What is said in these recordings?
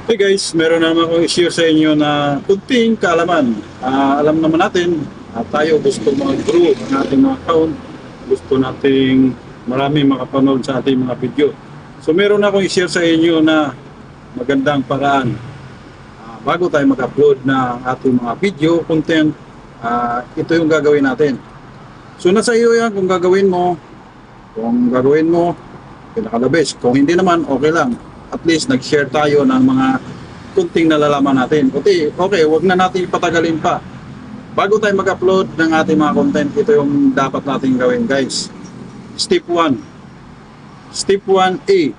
Hey guys, meron naman akong i-share sa inyo na kunting kaalaman. Alam naman natin, tayo gusto mag-grow ang ating mga account. Gusto nating marami makapanood sa ating mga video. So meron akong i-share sa inyo na magandang paraan. Bago tayo mag-upload ng ating mga video, content, ito yung gagawin natin. So nasa iyo yan kung gagawin mo. Kung gagawin mo, pinaka-the best. Kung hindi naman, okay lang. At least nag-share tayo ng mga kunting nalalaman natin. Okay, wag na natin patagalin pa. Bago tayo mag-upload ng ating mga content, ito yung dapat natin gawin, guys. Step 1. Step 1A.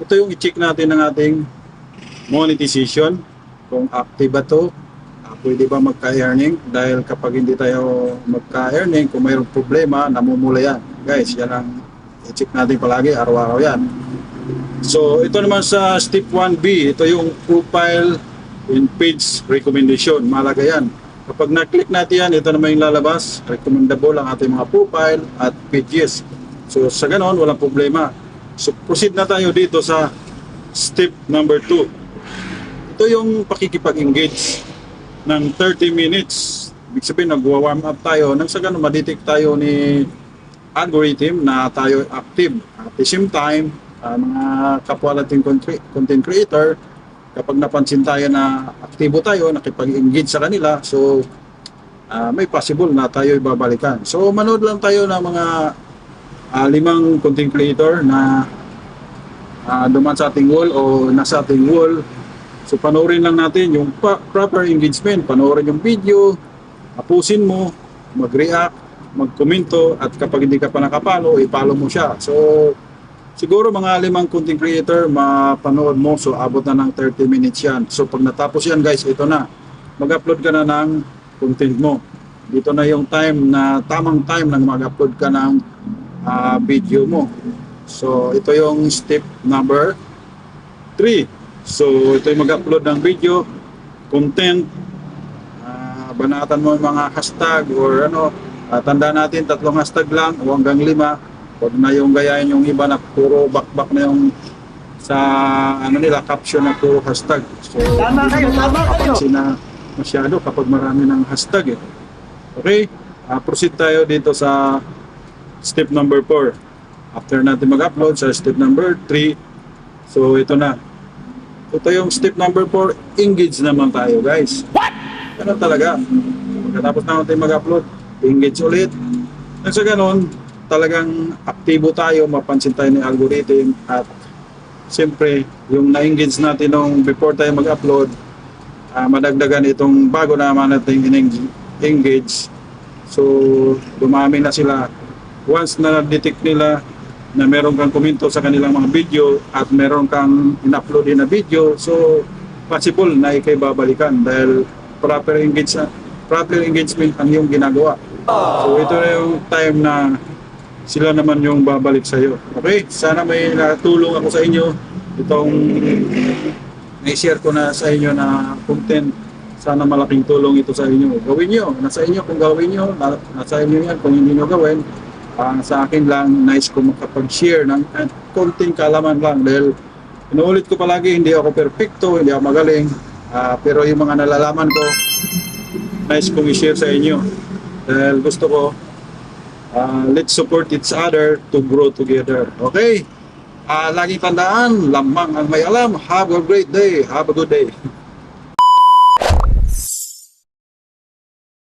Ito yung i-check natin ng ating monetization. Kung active ba ito, pwede ba magka-earning? Dahil kapag hindi tayo magka-earning, kung mayroong problema, namumula yan. Guys, yan ang i-check natin palagi, araw-araw yan. So, ito naman sa step 1B, ito yung profile and page recommendation. Malaga yan. Kapag na-click natin yan, ito naman yung lalabas. Recommendable ang ating mga profile at pages. So, sa ganon, walang problema. So, proceed na tayo dito sa step number 2. Ito yung pakikipag-engage ng 30 minutes. Ibig sabihin, nag-warm up tayo. Nang sa ganon, madetect tayo ni algorithm na tayo active. At the same time, mga kapwa nating content creator, kapag napansin tayo na aktibo tayo, nakipag-engage sa kanila, so may possible na tayo ibabalikan. So manood lang tayo ng mga 5 content creator na duman sa ating wall o nasa ating wall. So panoorin lang natin yung proper engagement, panoorin yung video, tapusin mo, mag-react, mag-komento, at kapag hindi ka pa nakapalo, i-follow mo siya. So siguro mga 5 content creator mapanood mo, so abot na ng 30 minutes yan. So pag natapos yan guys, ito na, mag-upload ka na ng content mo. Dito na yung time na, tamang time na mag-upload ka ng video mo. So ito yung step number 3. So ito yung mag-upload ng video, content, banatan mo yung mga hashtag or ano, tandaan natin 3 hashtag lang o hanggang 5. Huwag na yung gayahin yung iba na puro back na yung sa ano nila, caption na puro hashtag. So, Tama kayo. kapansin na masyado kapag marami ng hashtag eh. Okay? Proceed tayo dito sa step number 4. After natin mag-upload sa step number 3, so ito na. Ito yung step number 4, engage naman tayo guys. What? Ganun talaga. Pagkatapos natin mag-upload, engage ulit. At sa ganun, talagang aktibo tayo, mapansin tayo ng algorithm, at siyempre yung na-engage natin nung before tayo mag-upload, madagdagan itong bago naman natin in-engage. So dumami na sila. Once na na-detect nila na meron kang komento sa kanilang mga video at meron kang in-upload din na video, so possible na ikay babalikan dahil proper engagement ang iyong ginagawa. So ito na yung time na sila naman yung babalik sa iyo. Okay? Sana may natulong ako sa inyo. Itong na-share ko na sa inyo na content. Sana malaking tulong ito sa inyo. Gawin nyo. Nasa inyo kung gawin nyo. Nasa inyo yan kung hindi nyo gawin. Sa akin lang, nice ko makapag-share ng konting kalaman lang. Dahil inuulit ko palagi, hindi ako perfecto, hindi ako magaling. Pero yung mga nalalaman ko, nice kong i-share sa inyo. Dahil gusto ko, let's support each other to grow together. Okay? Laging tandaan, lamang ang may alam. Have a great day. Have a good day.